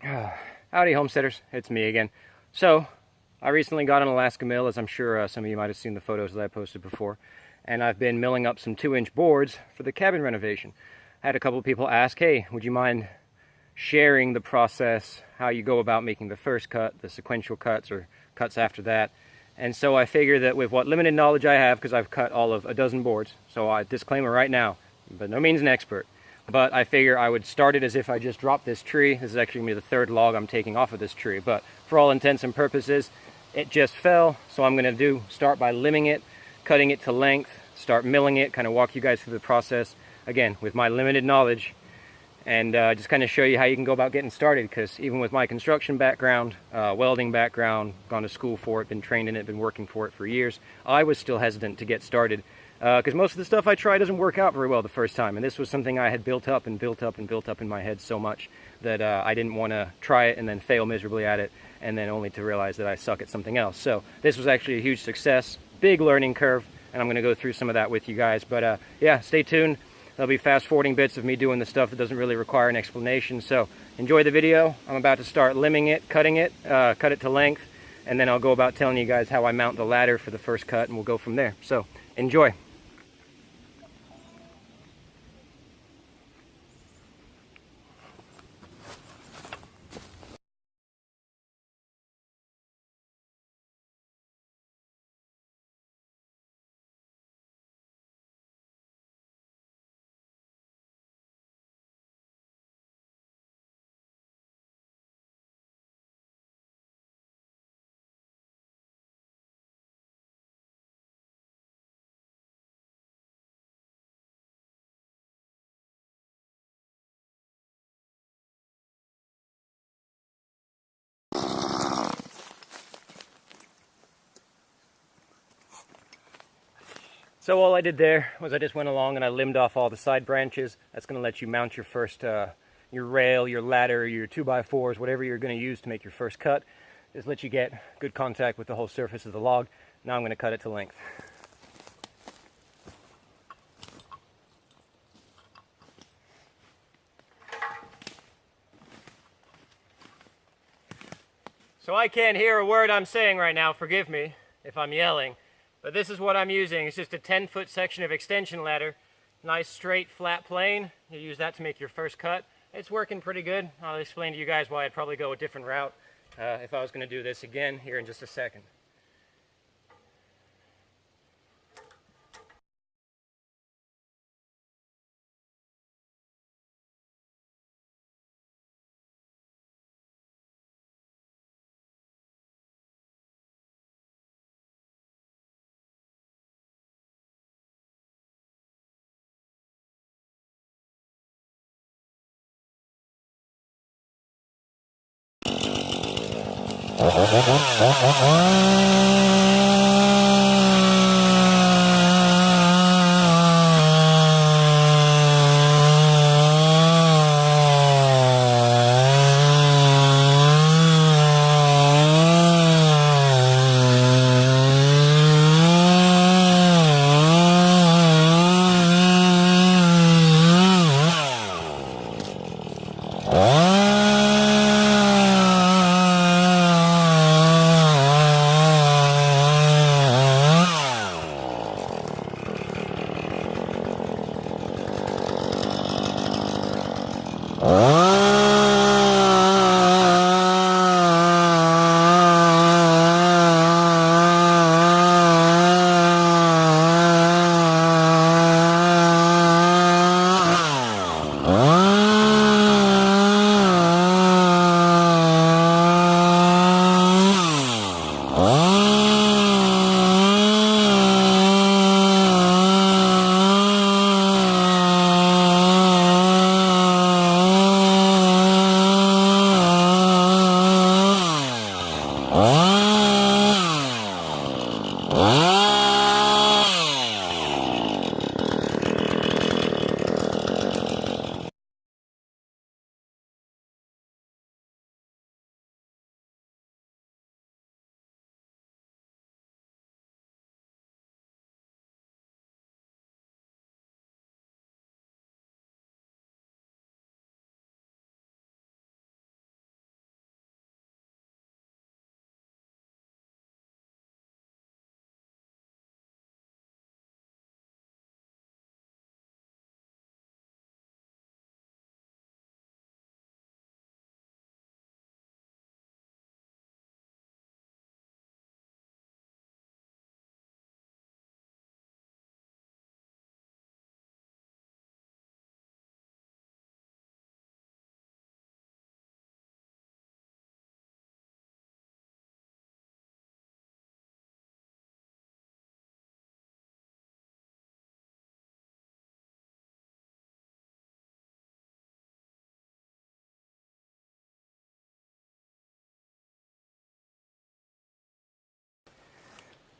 Howdy homesteaders, it's me again. So, I recently got an Alaskan Mill, as I'm sure some of you might have seen the photos that I posted before, and I've been milling up some 2-inch boards for the cabin renovation. I had a couple of people ask, hey, would you mind sharing the process, how you go about making the first cut, the sequential cuts, or cuts after that. And so I figure that with what limited knowledge I have, because I've cut all of a dozen boards, so I disclaimer right now, but no means an expert. But I figure I would start it as if I just dropped this tree. This is actually going to be the third log I'm taking off of this tree. But for all intents and purposes, it just fell. So I'm going to start by limbing it, cutting it to length, start milling it, kind of walk you guys through the process, again, with my limited knowledge. And just kind of show you how you can go about getting started. Because even with my construction background, welding background, gone to school for it, been trained in it, been working for it for years, I was still hesitant to get started. Because most of the stuff I try doesn't work out very well the first time, and this was something I had built up and built up and built up in my head so much that I didn't want to try it and then fail miserably at it, and then only to realize that I suck at something else. So this was actually a huge success, big learning curve, and I'm going to go through some of that with you guys. But yeah, stay tuned. There'll be fast-forwarding bits of me doing the stuff that doesn't really require an explanation. So enjoy the video. I'm about to start limbing it, cutting it, cut it to length, and then I'll go about telling you guys how I mount the ladder for the first cut, and we'll go from there. So enjoy. So all I did there was I just went along and I limbed off all the side branches. That's going to let you mount your first, your rail, your ladder, your 2x4s, whatever you're going to use to make your first cut. Just let you get good contact with the whole surface of the log. Now I'm going to cut it to length. So I can't hear a word I'm saying right now, forgive me if I'm yelling. But this is what I'm using. It's just a 10-foot section of extension ladder. Nice, straight, flat plane. You use that to make your first cut. It's working pretty good. I'll explain to you guys why I'd probably go a different route if I was going to do this again here in just a second.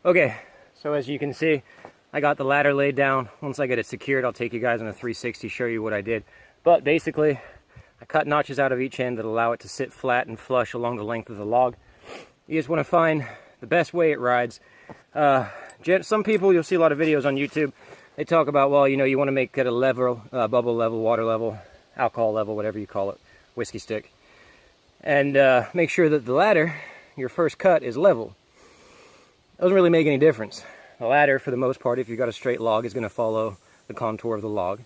Okay, so as you can see, I got the ladder laid down. Once I get it secured, I'll take you guys on a 360, show you what I did. But basically, I cut notches out of each end that allow it to sit flat and flush along the length of the log. You just want to find the best way it rides. Some people, you'll see a lot of videos on YouTube, they talk about, well, you know, you want to make it a level, bubble level, water level, alcohol level, whatever you call it, whiskey stick. And make sure that the ladder, your first cut, is level. Doesn't really make any difference. The ladder, for the most part, if you've got a straight log, is going to follow the contour of the log.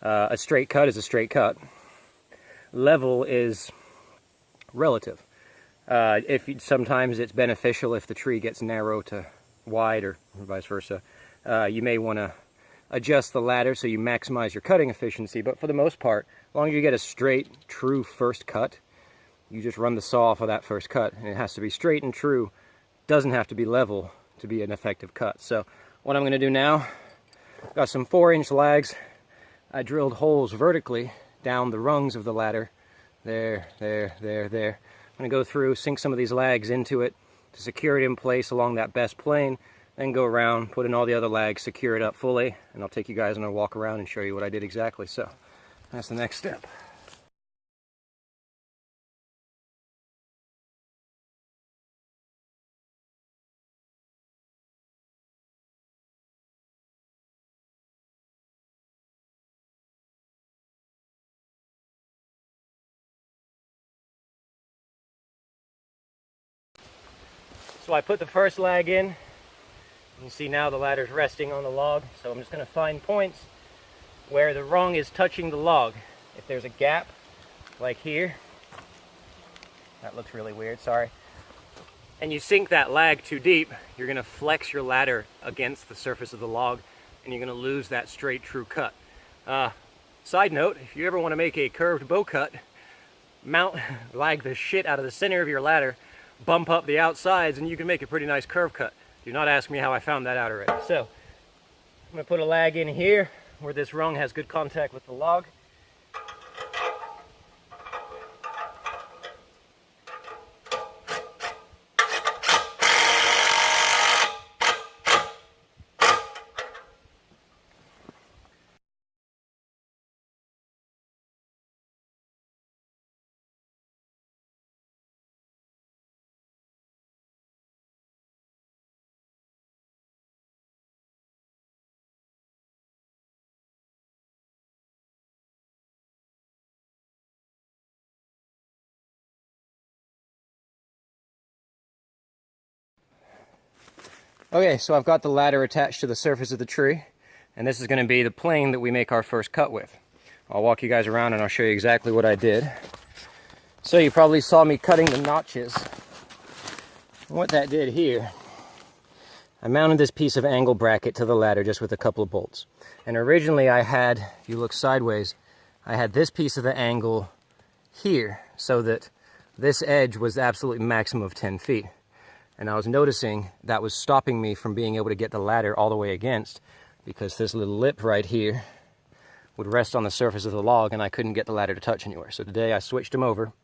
A straight cut is a straight cut. Level is relative. Sometimes it's beneficial if the tree gets narrow to wide, or vice versa. You may want to adjust the ladder so you maximize your cutting efficiency, but for the most part, as long as you get a straight, true first cut, you just run the saw off of that first cut, and it has to be straight and true. Doesn't have to be level to be an effective cut. So what I'm going to do now, got some 4-inch lags. I drilled holes vertically down the rungs of the ladder. There. I'm going to go through, sink some of these lags into it to secure it in place along that best plane, then go around, put in all the other lags, secure it up fully, and I'll take you guys on a walk around and show you what I did exactly. So that's the next step. So I put the first lag in. You can see now the ladder's resting on the log. So I'm just going to find points where the rung is touching the log. If there's a gap, like here, that looks really weird, sorry. And you sink that lag too deep, you're going to flex your ladder against the surface of the log, and you're going to lose that straight, true cut. Side note, if you ever want to make a curved bow cut, lag the shit out of the center of your ladder, bump up the outsides, and you can make a pretty nice curve cut. Do not ask me how I found that out already. So I'm going to put a lag in here where this rung has good contact with the log. Okay, so I've got the ladder attached to the surface of the tree, and this is going to be the plane that we make our first cut with. I'll walk you guys around and I'll show you exactly what I did. So you probably saw me cutting the notches. What that did here, I mounted this piece of angle bracket to the ladder just with a couple of bolts. And originally I had, if you look sideways, I had this piece of the angle here so that this edge was absolutely maximum of 10 feet. And I was noticing that was stopping me from being able to get the ladder all the way against, because this little lip right here would rest on the surface of the log and I couldn't get the ladder to touch anywhere. So today I switched them over,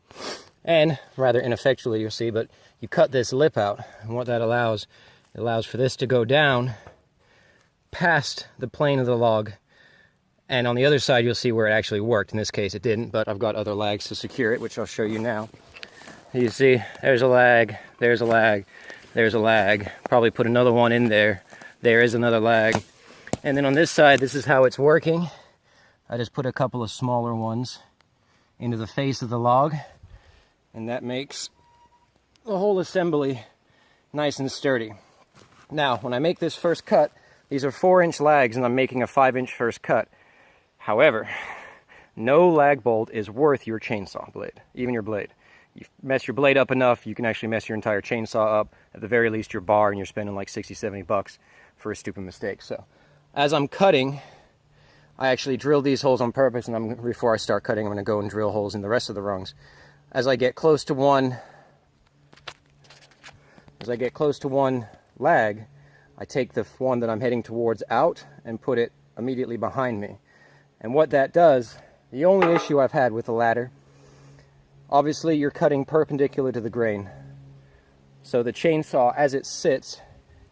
and rather ineffectually, you'll see, but you cut this lip out, and what that allows, it allows for this to go down past the plane of the log, and on the other side you'll see where it actually worked. In this case it didn't, but I've got other lags to secure it, which I'll show you now. You see, there's a lag, there's a lag, there's a lag. Probably put another one in there. There is another lag. And then on this side, this is how it's working. I just put a couple of smaller ones into the face of the log, and that makes the whole assembly nice and sturdy. Now, when I make this first cut, these are 4-inch lags, and I'm making a 5-inch first cut. However, no lag bolt is worth your chainsaw blade, even your blade. You mess your blade up enough, you can actually mess your entire chainsaw up, at the very least your bar, and you're spending like 60, 70 bucks for a stupid mistake. So as I'm cutting, I actually drilled these holes on purpose, and before I start cutting, I'm going to go and drill holes in the rest of the rungs. As I get close to one lag, I take the one that I'm heading towards out and put it immediately behind me. And what that does, the only issue I've had with the ladder, obviously you're cutting perpendicular to the grain. So the chainsaw, as it sits,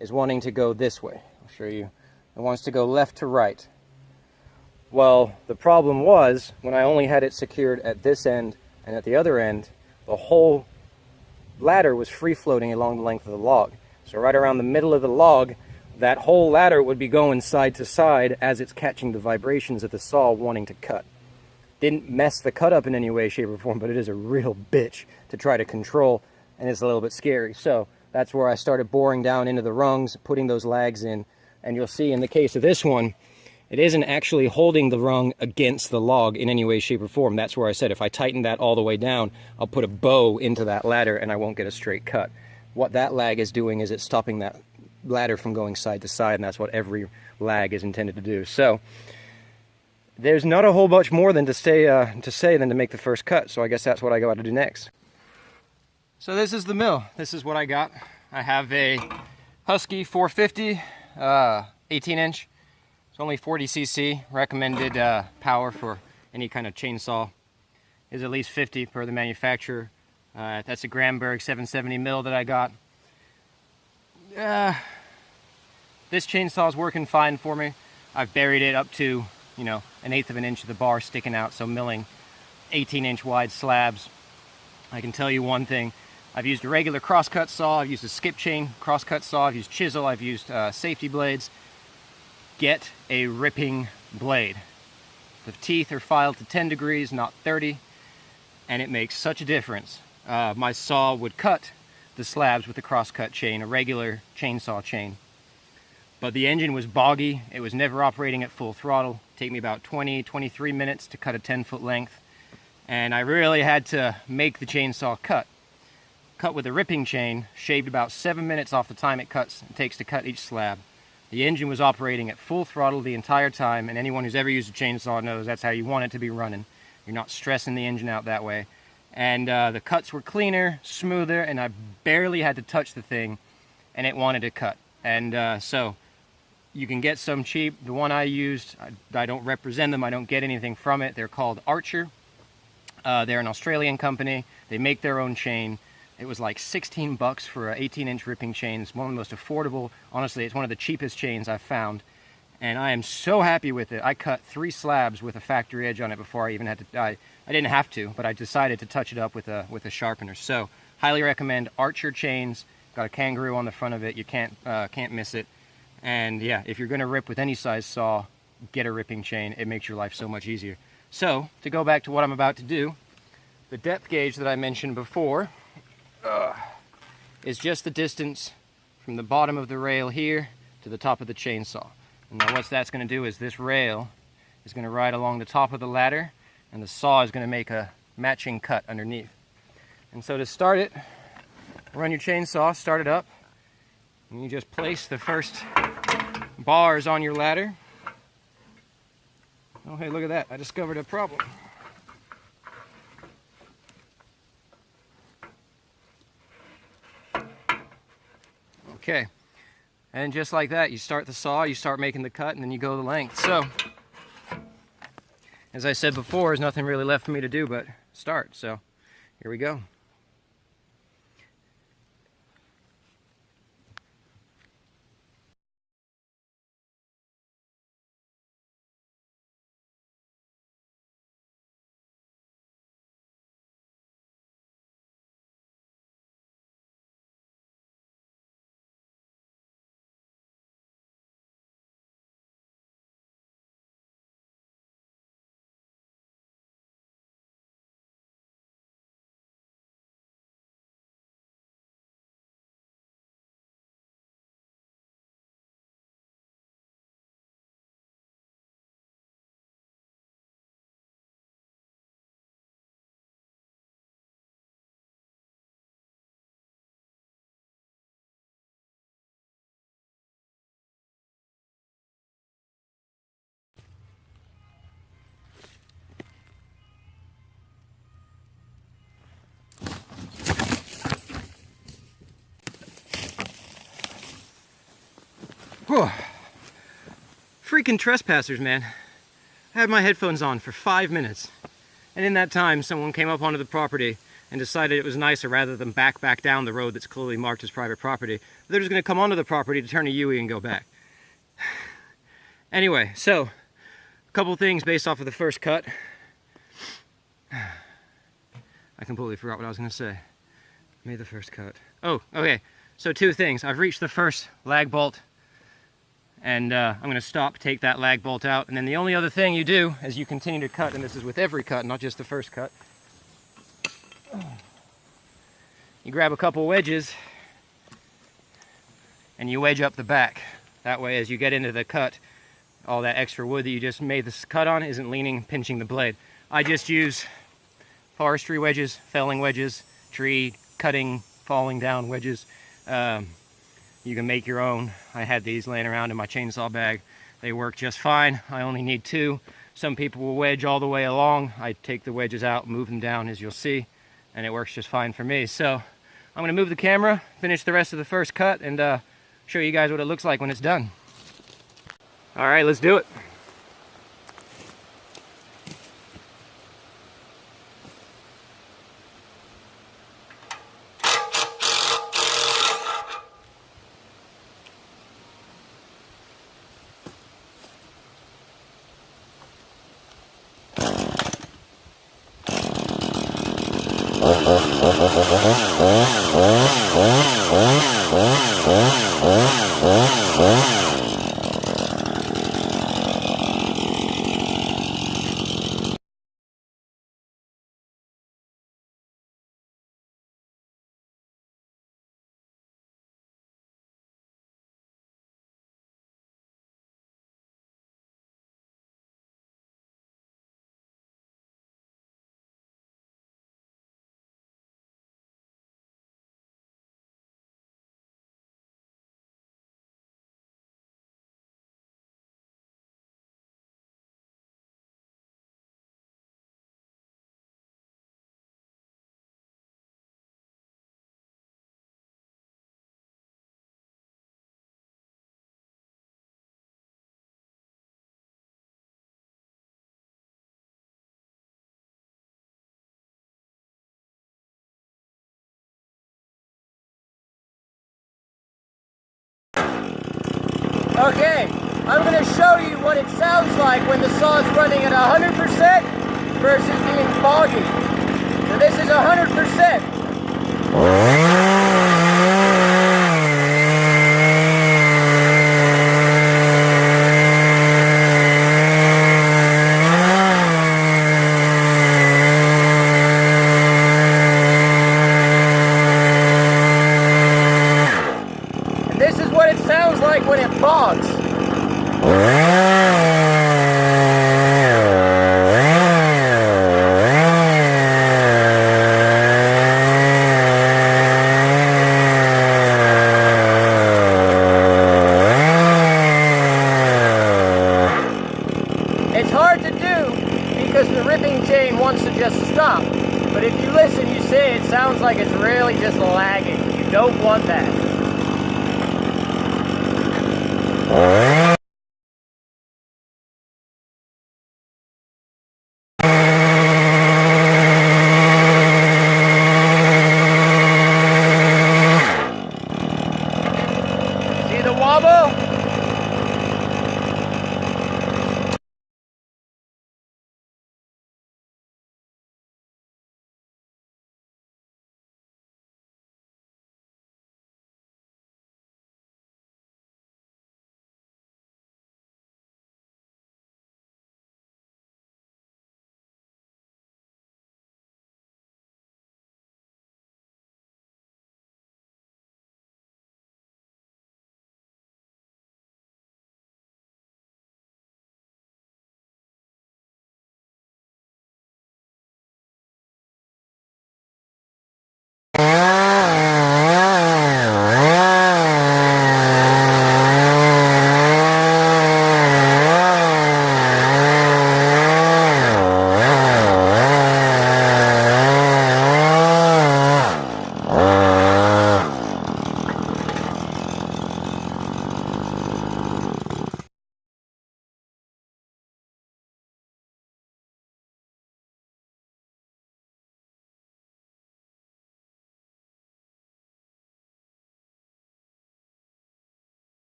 is wanting to go this way. I'll show you. It wants to go left to right. Well, the problem was, when I only had it secured at this end and at the other end, the whole ladder was free floating along the length of the log. So right around the middle of the log, that whole ladder would be going side to side as it's catching the vibrations of the saw wanting to cut. Didn't mess the cut up in any way, shape, or form, but it is a real bitch to try to control, and it's a little bit scary. So that's where I started boring down into the rungs, putting those lags in, and you'll see in the case of this one, it isn't actually holding the rung against the log in any way, shape, or form. That's where I said if I tighten that all the way down, I'll put a bow into that ladder and I won't get a straight cut. What that lag is doing is it's stopping that ladder from going side to side, and that's what every lag is intended to do. So there's not a whole bunch more than to say than to make the first cut, so I guess that's what I got to do next. So this is the mill. This is what I got. I have a Husqi 450, 18-inch. It's only 40 cc. Recommended power for any kind of chainsaw is at least 50 per the manufacturer. That's a Granberg 770 Mill that I got. This chainsaw is working fine for me. I've buried it up to, you know, 1/8 of an inch of the bar sticking out, so milling 18-inch wide slabs. I can tell you one thing. I've used a regular crosscut saw, I've used a skip chain crosscut saw, I've used chisel, I've used safety blades. Get a ripping blade. The teeth are filed to 10 degrees, not 30, and it makes such a difference. My saw would cut the slabs with the crosscut chain, a regular chainsaw chain. But the engine was boggy, it was never operating at full throttle. It'd take me about 20-23 minutes to cut a 10-foot length, and I really had to make the chainsaw cut. Cut with a ripping chain, shaved about 7 minutes off the time it takes to cut each slab. The engine was operating at full throttle the entire time, and anyone who's ever used a chainsaw knows that's how you want it to be running. You're not stressing the engine out that way. And the cuts were cleaner, smoother, and I barely had to touch the thing, and it wanted to cut. And so you can get some cheap. The one I used, I don't represent them, I don't get anything from it. They're called Archer. They're an Australian company. They make their own chain. It was like 16 bucks for an 18-inch ripping chain. It's one of the most affordable. Honestly, it's one of the cheapest chains I've found. And I am so happy with it. I cut 3 slabs with a factory edge on it before I even had to, I didn't have to, but I decided to touch it up with a sharpener. So, highly recommend Archer chains. Got a kangaroo on the front of it. You can't miss it. And yeah, if you're gonna rip with any size saw, get a ripping chain. It makes your life so much easier. So, to go back to what I'm about to do, the depth gauge that I mentioned before, is just the distance from the bottom of the rail here to the top of the chainsaw. And now what that's going to do is this rail is going to ride along the top of the ladder, and the saw is going to make a matching cut underneath. And so to start it, run your chainsaw, start it up, and you just place the first bars on your ladder. Oh hey, look at that, I discovered a problem. Okay, and just like that, you start the saw, you start making the cut, and then you go the length. So, as I said before, there's nothing really left for me to do but start. So, here we go. Whew. Freaking trespassers, man. I had my headphones on for 5 minutes, and in that time someone came up onto the property and decided it was nicer, rather than back down the road that's clearly marked as private property, they're just going to come onto the property to turn a U-turn and go back. Anyway, so a couple things based off of the first cut. I completely forgot what I was going to say. Made the first cut. Oh, okay. So two things. I've reached the first lag bolt, and I'm going to stop, take that lag bolt out, and then the only other thing you do as you continue to cut, and this is with every cut, not just the first cut, you grab a couple wedges and you wedge up the back. That way, as you get into the cut, all that extra wood that you just made this cut on isn't leaning, pinching the blade. I just use forestry wedges, felling wedges, tree cutting, falling down wedges. You can make your own. I had these laying around in my chainsaw bag. They work just fine. I only need 2. Some people will wedge all the way along. I take the wedges out, move them down, as you'll see, and it works just fine for me. So I'm going to move the camera, finish the rest of the first cut, and show you guys what it looks like when it's done. All right, let's do it. Okay, I'm going to show you what it sounds like when the saw is running at 100% versus being foggy. So this is 100%. This is what it sounds like when it bogs. It's hard to do because the ripping chain wants to just stop. But if you listen, you say it sounds like it's really just lagging. You don't want that. See the wobble?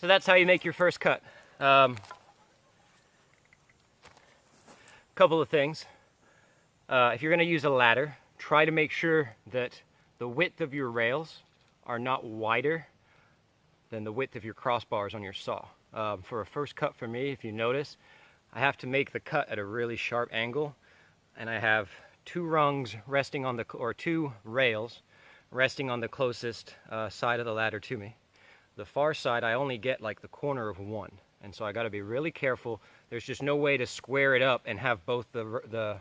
that's how you make your first cut. Couple of things. If you're going to use a ladder, try to make sure that the width of your rails are not wider than the width of your crossbars on your saw. For a first cut for me, if you notice, I have to make the cut at a really sharp angle, and I have two rungs resting on the, or two rails resting on the closest side of the ladder to me. The far side, I only get like the corner of one, and so I got to be really careful. There's just no way to square it up and have both the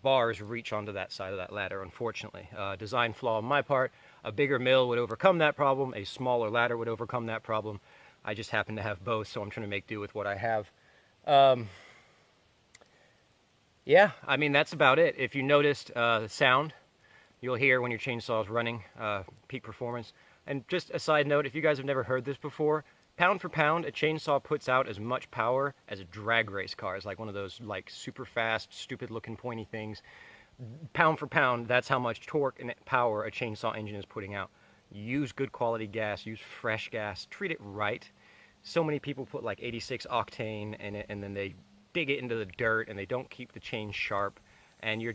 bars reach onto that side of that ladder, unfortunately. Design flaw on my part. A bigger mill would overcome that problem. A smaller ladder would overcome that problem. I just happen to have both, so I'm trying to make do with what I have. Yeah, I mean, that's about it. If you noticed the sound you'll hear when your chainsaw is running, peak performance. And just a side note, if you guys have never heard this before, pound for pound, a chainsaw puts out as much power as a drag race car. It's like one of those like super fast, stupid looking pointy things. Pound for pound, that's how much torque and power a chainsaw engine is putting out. Use good quality gas, use fresh gas, treat it right. So many people put like 86 octane in it, and then they dig it into the dirt and they don't keep the chain sharp, and you're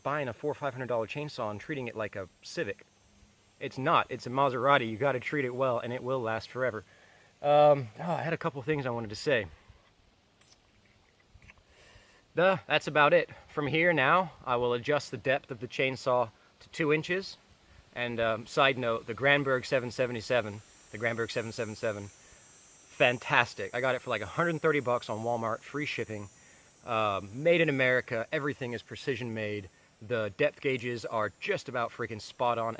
buying a $400 or $500 chainsaw and treating it like a Civic. It's not. It's a Maserati. You got to treat it well, and it will last forever. I had a couple things I wanted to say. That's about it. From here now, I will adjust the depth of the chainsaw to 2 inches. And side note, the Granberg 777, fantastic. I got it for like 130 bucks on Walmart, free shipping. Made in America. Everything is precision made. The depth gauges are just about freaking spot on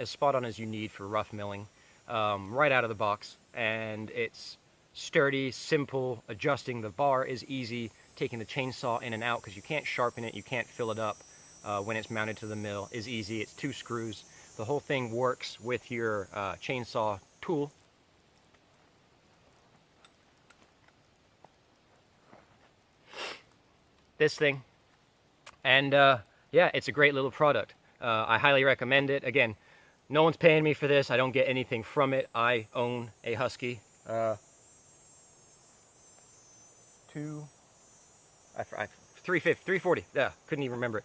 as you need for rough milling, right out of the box. And it's sturdy, simple. Adjusting the bar is easy. Taking the chainsaw in and out, because you can't sharpen it, you can't fill it up when it's mounted to the mill, is easy. It's 2 screws. The whole thing works with your chainsaw tool. This thing. And yeah, it's a great little product. I highly recommend it. Again, no one's paying me for this. I don't get anything from it. I own a Husqi. 340. Yeah, couldn't even remember it.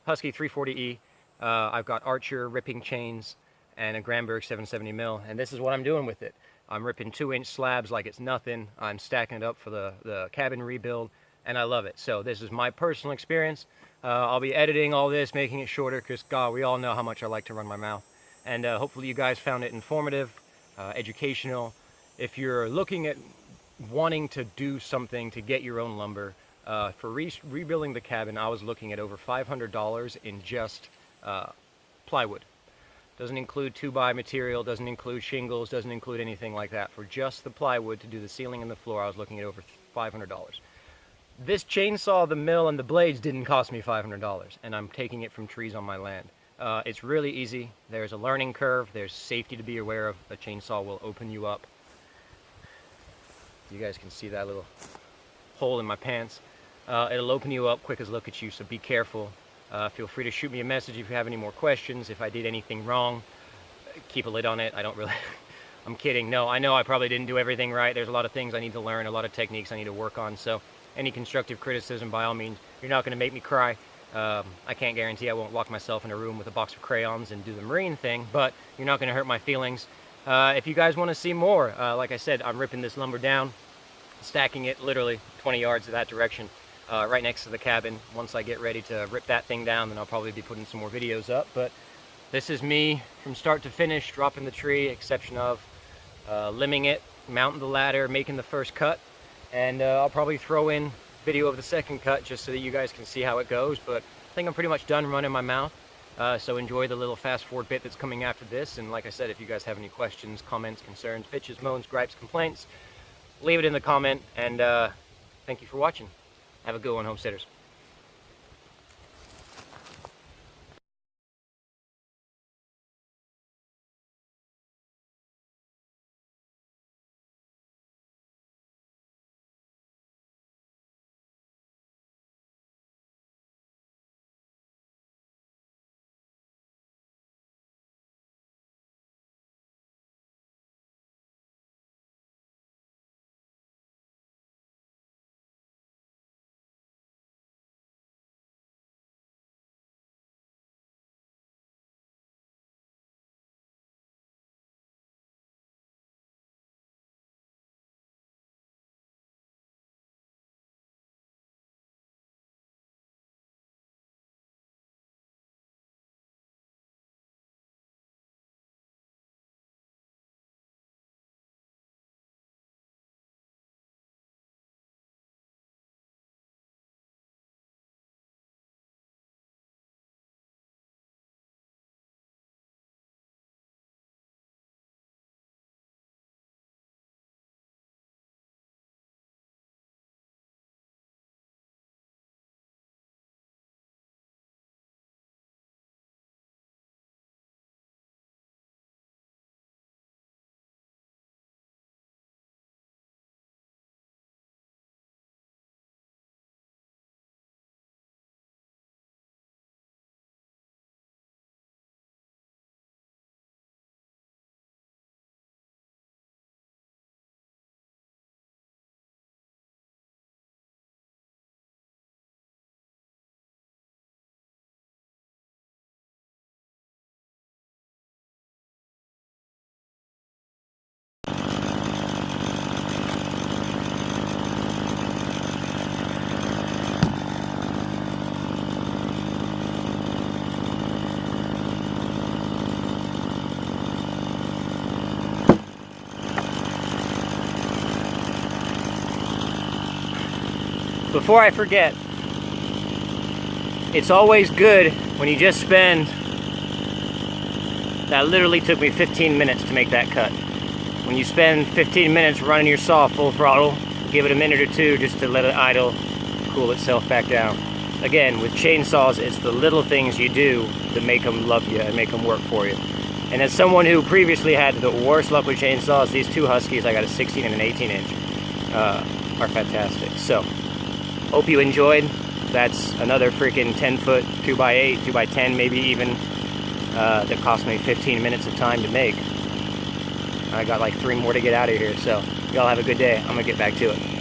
Husqi 340E. I've got Archer ripping chains and a Granberg 770 Mill, and this is what I'm doing with it. I'm ripping 2-inch slabs like it's nothing. I'm stacking it up for the cabin rebuild, and I love it. So this is my personal experience. I'll be editing all this, making it shorter, because God, we all know how much I like to run my mouth. And hopefully you guys found it informative, educational. If you're looking at wanting to do something to get your own lumber, for rebuilding the cabin, I was looking at over $500 in just plywood. Doesn't include 2x material, doesn't include shingles, doesn't include anything like that. For just the plywood to do the ceiling and the floor, I was looking at over $500. This chainsaw, the mill, and the blades didn't cost me $500, and I'm taking it from trees on my land. It's really easy. There's a learning curve. There's safety to be aware of. A chainsaw will open you up. You guys can see that little hole in my pants. It'll open you up quick as look at you, so be careful. Feel free to shoot me a message if you have any more questions. If I did anything wrong, keep a lid on it. I don't really... I'm kidding. No, I know I probably didn't do everything right. There's a lot of things I need to learn, a lot of techniques I need to work on, so any constructive criticism, by all means. You're not going to make me cry. I can't guarantee I won't lock myself in a room with a box of crayons and do the marine thing, but you're not going to hurt my feelings. If you guys want to see more, like I said, I'm ripping this lumber down, stacking it literally 20 yards in that direction, right next to the cabin. Once I get ready to rip that thing down, then I'll probably be putting some more videos up. But this is me from start to finish, dropping the tree, exception of limbing it, mounting the ladder, making the first cut, and I'll probably throw in video of the second cut just so that you guys can see how it goes. But I think I'm pretty much done running my mouth, so enjoy the little fast forward bit that's coming after this. And like I said, if you guys have any questions, comments, concerns, bitches, moans, gripes, complaints, leave it in the comment. And thank you for watching. Have a good one, homesteaders. before I forget, it's always good when you just spend, that literally took me 15 minutes to make that cut. When you spend 15 minutes running your saw full throttle, give it a minute or two just to let it idle, cool itself back down. Again, with chainsaws, it's the little things you do that make them love you and make them work for you. And as someone who previously had the worst luck with chainsaws, these two Huskies, I got a 16 and an 18 inch, are fantastic. So, hope you enjoyed. That's another freaking 10-foot 2x8, 2x10 maybe even, that cost me 15 minutes of time to make. I got like 3 more to get out of here, so y'all have a good day. I'm gonna get back to it.